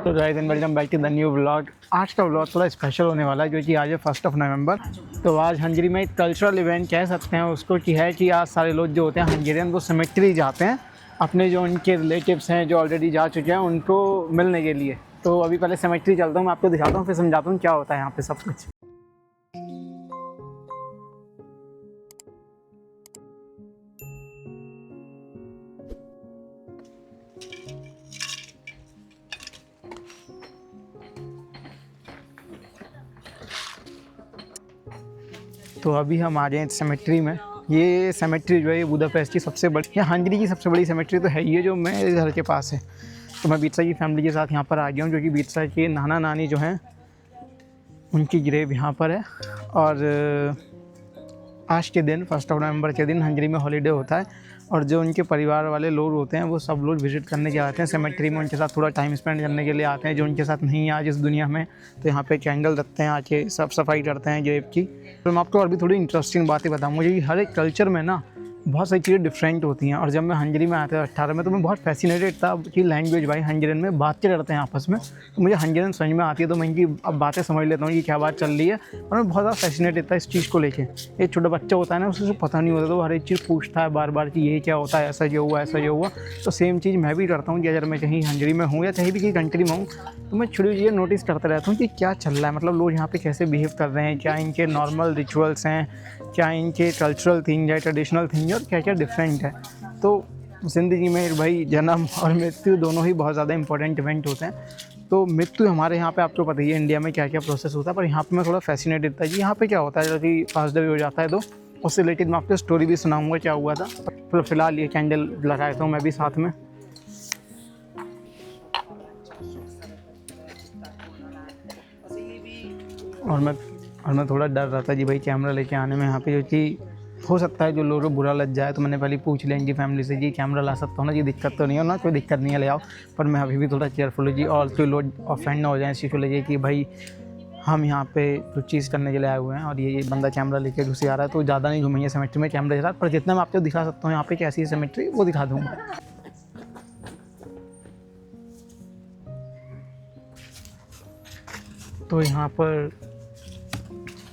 तो guys and welcome back to the new vlog. आज का व्लॉग थोड़ा स्पेशल होने वाला है, जो कि आज है 1 नवंबर। तो आज हंगरी में एक कल्चरल इवेंट कह सकते हैं उसको कि है कि आज सारे लोग जो होते हैं हंगेरियन वो सेमेट्री जाते हैं अपने जो उनके रिलेटिव्स हैं जो ऑलरेडी जा चुके हैं उनको मिलने के लिए। तो अभी पहले सेमेट्री चलता हूँ, मैं आपको दिखाता हूँ, फिर समझाता हूँ क्या होता है यहाँ पे सब कुछ। तो अभी हम आ गए सेमेट्री में। ये सेमेट्री जो है ये बुडापेस्ट की सबसे बड़ी, या हंगरी की सबसे बड़ी सेमेट्री तो है ये, जो मेरे घर के पास है। तो मैं बीतसा की फैमिली के साथ यहाँ पर आ गया हूँ, जो कि बीतसा के नाना नानी जो हैं उनकी ग्रेव यहाँ पर है। और आज के दिन 1 नवंबर के दिन हंगरी में हॉलीडे होता है और जो उनके परिवार वाले लोग होते हैं वो सब लोग विज़िट करने के आते हैं सेमेट्री में, उनके साथ थोड़ा टाइम स्पेंड करने के लिए आते हैं जो उनके साथ नहीं है आज इस दुनिया में। तो यहाँ पे कैंडल रखते हैं, आके साफ सफाई करते हैं ग्रेव की। तो मैं आपको और भी थोड़ी इंटरेस्टिंग बातें बताऊँ। मुझे हर एक कल्चर में ना बहुत सारी चीज़ें डिफरेंट होती हैं। और जब मैं हंगरी में आया था 18 में तो मैं बहुत फैसिनेटेड था कि लैंग्वेज भाई हंगेरियन में बातें करते हैं आपस में, तो मुझे हंगेरियन समझ में आती है, तो मैं इनकी अब बातें समझ लेता हूँ कि क्या बात चल रही है। और मैं बहुत ज़्यादा फैसिनेटेड था इस चीज़ को लेके। एक छोटा बच्चा होता है ना, उसको पता नहीं होता तो हर एक चीज़ पूछता है बार बार कि ये क्या होता है, ऐसा जो हुआ ऐसा जो हुआ। तो सेम चीज़ मैं भी करता हूँ कि अगर मैं कहीं हंगरी में हूँ या कहीं भी किसी कंट्री में हूँ तो मैं छोटी चीज़ें नोटिस करता रहता हूँ कि क्या चल रहा है, मतलब लोग यहाँ पे कैसे बिहेव कर रहे हैं, क्या इनके नॉर्मल रिचुअल्स हैं, क्या इनके कल्चरल थिंग है, ट्रेडिशनल थिंग है, और क्या क्या डिफरेंट है। तो ज़िंदगी में भाई जन्म और मृत्यु दोनों ही बहुत ज़्यादा इंपॉर्टेंट इवेंट होते हैं। तो मृत्यु हमारे यहाँ पे आपको पता ही है इंडिया में क्या क्या प्रोसेस होता है, पर यहाँ पे मैं थोड़ा फैसिनेटेड था कि यहाँ पे क्या होता है। जब कि पास डे हो जाता है तो उससे रिलेटेड मैं आपको स्टोरी भी सुनाऊँगा क्या हुआ था। तो फिलहाल ये कैंडल लगाया था मैं भी साथ में। और मैं थोड़ा डर रहा था जी भाई कैमरा लेके आने में यहाँ पे, जो कि हो सकता है जो लोगों को बुरा लग जाए। तो मैंने पहले पूछ लिया इनकी फैमिली से जी कैमरा ला सकता हूँ ना जी, दिक्कत तो नहीं हो ना, कोई दिक्कत नहीं है ले आओ। पर मैं अभी भी थोड़ा केयरफुल हूँ जी, और कोई लोग ऑफेंड ना हो जाए इस चीज़ को लेके कि भाई हम यहाँ पे कुछ चीज़ करने के लिए आए हुए हैं और ये बंदा कैमरा लेके घुसे आ रहा है। तो ज़्यादा नहीं घूमेंगे सेमेट्री में कैमरे के साथ, पर जितना मैं आपको दिखा सकता हूँ यहाँ पे कैसी है सेमेट्री वो दिखा दूँगा। तो यहाँ पर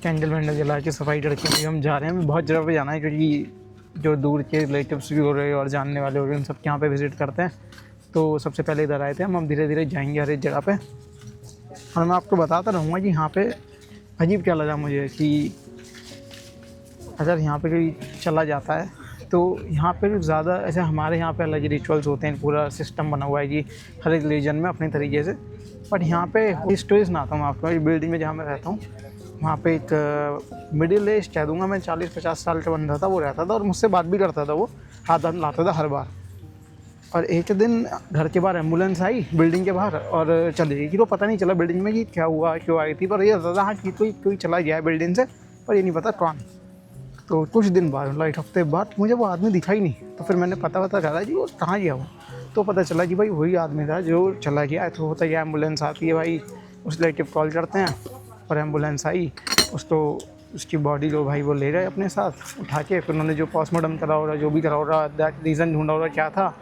कैंडल वैंडल जला के सफाई करके हम जा रहे हैं। बहुत जगह पे जाना है क्योंकि जो दूर के रिलेटिव्स भी हो रहे हैं और जानने वाले हो रहे हैं उन सब के यहाँ पे विज़िट करते हैं। तो सबसे पहले इधर आए थे हम धीरे धीरे जाएंगे हर एक जगह पे। और मैं आपको बताता रहूँगा कि यहाँ पे अजीब क्या लगा मुझे कि अगर यहाँ पे कोई चला जाता है तो यहाँ पे ज़्यादा ऐसे हमारे यहाँ पे अलग रिचुअल्स होते हैं, पूरा सिस्टम बना हुआ है कि हर एक रिलीजन में अपने तरीके से। बट यहाँ पे स्टोरी सुनाता हूँ आपको। इस बिल्डिंग में जहाँ मैं रहता हूँ वहाँ पे एक मिडिल एज कह दूँगा मैं, 40-50 साल का बंदा था, वो रहता था और मुझसे बात भी करता था। वो हाथ लाता था हर बार। और एक दिन घर के बाहर एम्बुलेंस आई बिल्डिंग के बाहर और चली गई कि तो पता नहीं चला बिल्डिंग में कि क्या हुआ क्यों आई थी, पर ये ज़्यादा हाँ कि कोई चला गया है बिल्डिंग से, पर ये नहीं पता कौन। तो कुछ दिन बाद मतलब 1 हफ्ते बाद मुझे वो आदमी दिखा ही नहीं। तो फिर मैंने पता करा कि वो कहाँ गया वो। तो पता चला कि भाई वही आदमी था जो चला गया। तो होता है एम्बुलेंस आती है भाई, उस रिलेटिव कॉल करते हैं और एम्बुलेंस आई, उसकी बॉडी जो भाई वो ले गए अपने साथ उठा के। फिर उन्होंने जो पोस्टमार्टम करा हो रहा, जो भी करा हो रहा, दैट रीज़न ढूंढा हो रहा क्या था,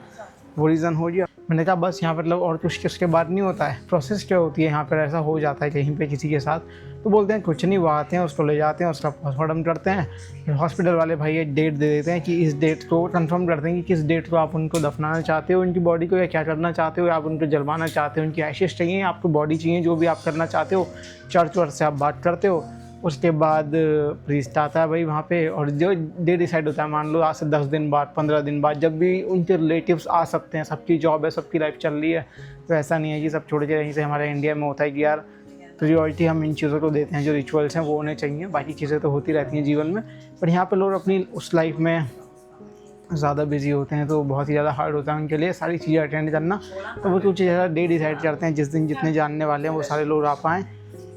वो रीज़न हो गया। मैंने कहा बस यहाँ पर मतलब और कुछ उसके बाद नहीं होता है। प्रोसेस क्या होती है यहाँ पर, ऐसा हो जाता है कहीं पे किसी के साथ तो बोलते हैं कुछ नहीं, वो आते हैं उसको ले जाते हैं, उसका पोस्टमार्टम करते हैं। फिर हॉस्पिटल वाले भाई एक डेट दे देते हैं कि इस डेट को कंफर्म करते हैं कि किस डेट को आप उनको दफनाना चाहते हो उनकी बॉडी को, या क्या करना चाहते हो, आप उनको जलवाना चाहते हो, उनकी एशेस चाहिए, आपको बॉडी चाहिए, जो भी आप करना चाहते हो। चर्च वर्च से आप बात करते हो। उसके बाद प्रीस्ट आता है भाई वहाँ पे और जो डे डिसाइड होता है, मान लो आज से 10 दिन बाद 15 दिन बाद जब भी उनके रिलेटिव्स आ सकते हैं। सबकी जॉब है, सबकी लाइफ चल रही है, तो ऐसा नहीं है कि सब छोड़ के यहीं से। हमारे इंडिया में होता है कि यार प्रियोरिटी हम इन चीज़ों को देते हैं, जो रिचुअल्स हैं वो होने चाहिए, बाकी चीज़ें तो होती रहती हैं जीवन में। पर यहाँ पर लोग अपनी उस लाइफ में ज़्यादा बिजी होते हैं तो बहुत ही ज़्यादा हार्ड होता है उनके लिए सारी चीज़ें अटेंड करना। तो वो कुछ ज़्यादा डे डिसाइड करते हैं जिस दिन जितने जानने वाले हैं वो सारे लोग आ पाएँ,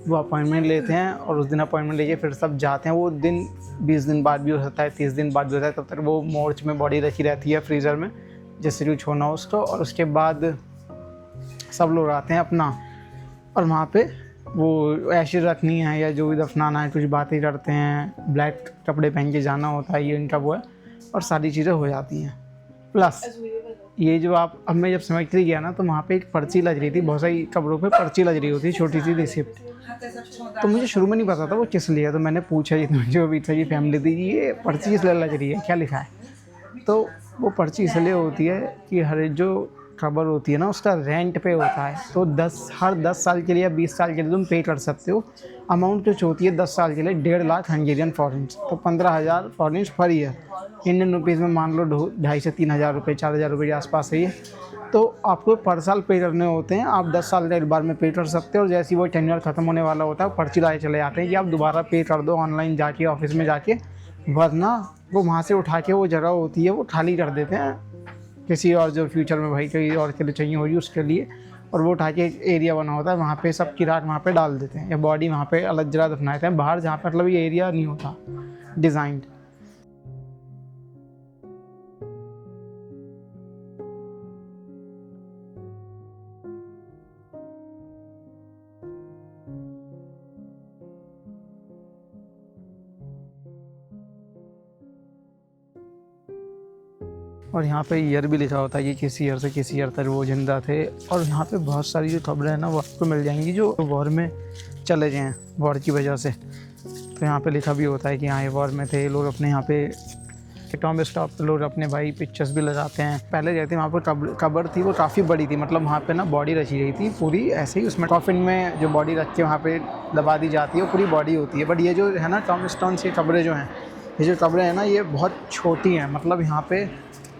वो अपॉइंटमेंट लेते हैं और उस दिन अपॉइंटमेंट लेके फिर सब जाते हैं। वो दिन 20 दिन बाद भी हो सकता है, 30 दिन बाद भी होता है। तब तक वो मोर्च में बॉडी रखी रहती है फ्रीज़र में, जिससे कुछ होना हो उसको। और उसके बाद सब लोग आते हैं अपना, और वहाँ पे वो ऐशेज़ रखनी है या जो भी दफनाना है, कुछ बातें करते हैं, ब्लैक कपड़े पहन के जाना होता है, ये इनका वो है, और सारी चीज़ें हो जाती हैं। प्लस ये जो आप अब मैं जब सेमेट्री गया ना तो वहाँ पे एक पर्ची लग रही थी, बहुत सारी कब्रों पे पर्ची लग रही होती छोटी सी रिसिप्ट। तो मुझे शुरू में नहीं पता था वो किस लिए, तो मैंने पूछा जी जो भी था, ये फैमिली थी, ये पर्ची इसलिए लग रही है, क्या लिखा है? तो वो पर्ची इसलिए होती है कि हर जो खबर होती है ना उसका रेंट पे होता है, तो हर 10 साल के लिए या 20 साल के लिए तुम पे कर सकते हो। अमाउंट कुछ होती है 10 साल के लिए 1.5 लाख हंगेरियन फॉरेंस, तो 15,000 फॉरेंस पर ईयर। इंडियन रुपीज़ में मान लो 2,500 से 3,000 रुपये, 4,000 रुपये के आसपास है ये। तो आपको पर साल पे करने होते हैं, आप 10 साल एक बार में पे कर सकते हो, और जैसे ही वो टेन्योर ख़त्म होने वाला होता है पर्ची लाए चले जाते हैं कि आप दोबारा पे कर दो ऑनलाइन जाके, ऑफिस में जाके, वरना वो वहाँ से उठा के वो जगह होती है वो खाली कर देते हैं किसी और जो फ्यूचर में भाई कहीं और के लिए चाहिए होगी उसके लिए, और वो उठा के एक एरिया बना होता है वहाँ पे सबकी राख वहाँ पे डाल देते हैं, या बॉडी वहाँ पे अलग जगह दफना देते हैं बाहर, जहाँ पे मतलब ये एरिया नहीं होता डिज़ाइंड। और यहाँ पे ईयर भी लिखा होता है कि किस ईयर से किस ईयर तक वो जिंदा थे। और यहाँ पे बहुत सारी जो खबरें हैं ना वो आपको मिल जाएंगी जो वॉर में चले गए हैं वॉर की वजह से। तो यहाँ पे लिखा भी होता है कि हाँ ये वॉर में थे लोग, अपने यहाँ पे टॉम स्टॉप पे लोग अपने भाई पिक्चर्स भी लगाते हैं। पहले जैसे वहाँ पर कब्र थी वो काफ़ी बड़ी थी, मतलब वहाँ पे ना बॉडी रखी गई थी पूरी ऐसे ही, उसमें कॉफिन में जो बॉडी रख के वहाँ पे दबा दी जाती है वो पूरी बॉडी होती है। बट ये जो है ना टॉम स्टोन्स की कब्रें जो हैं, ये जो कब्रें हैं ना ये बहुत छोटी हैं, मतलब यहाँ पे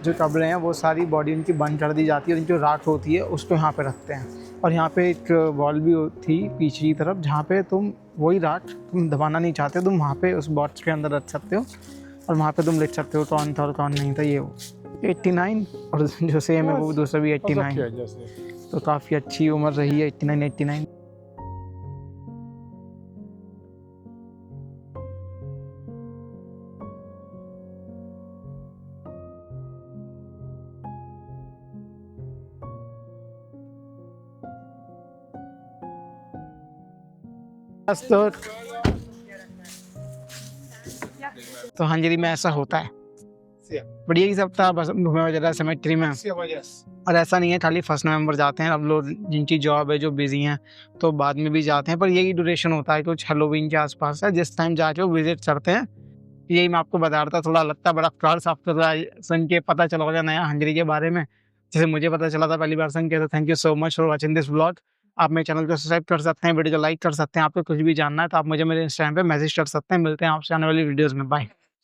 जो कब्रें हैं वो सारी बॉडी उनकी बंद कर दी जाती है, और जो राख होती है उसको यहाँ पे रखते हैं। और यहाँ पे एक वॉल भी थी पीछे की तरफ जहाँ पे तुम वही राख तुम दबाना नहीं चाहते तुम वहाँ पे उस बॉक्स के अंदर रख सकते हो, और वहाँ पे तुम लिख सकते हो कौन था और कौन नहीं था। ये वो 89 और जो सेम है वो दूसरा भी 89, तो काफ़ी अच्छी उम्र रही है 89। तो हाँ जी में ऐसा होता है, बढ़िया ही सब था, बस घूमे सेमेट्री में। और ऐसा नहीं है खाली 1 नवंबर जाते हैं, अब लोग जिनकी जॉब है जो बिजी हैं तो बाद में भी जाते हैं, पर यही ड्यूरेशन होता है कुछ हैलोवीन के आसपास है जिस टाइम जाके वो विजिट करते हैं। यही मैं आपको बता रहा था, थोड़ा लगता है बड़ा फ्रॉड आपको सुन के पता चला होगा नया हंगरी के बारे में, जैसे मुझे पता चला था पहली बार सुन के। तो thank you so much for watching this vlog. आप मेरे चैनल को सब्सक्राइब कर सकते हैं, वीडियो को लाइक कर सकते हैं। आपको कुछ भी जानना है तो आप मुझे मेरे इंस्टाग्राम पे मैसेज कर सकते हैं। मिलते हैं आपसे आने वाली वीडियोज़ में, बाय।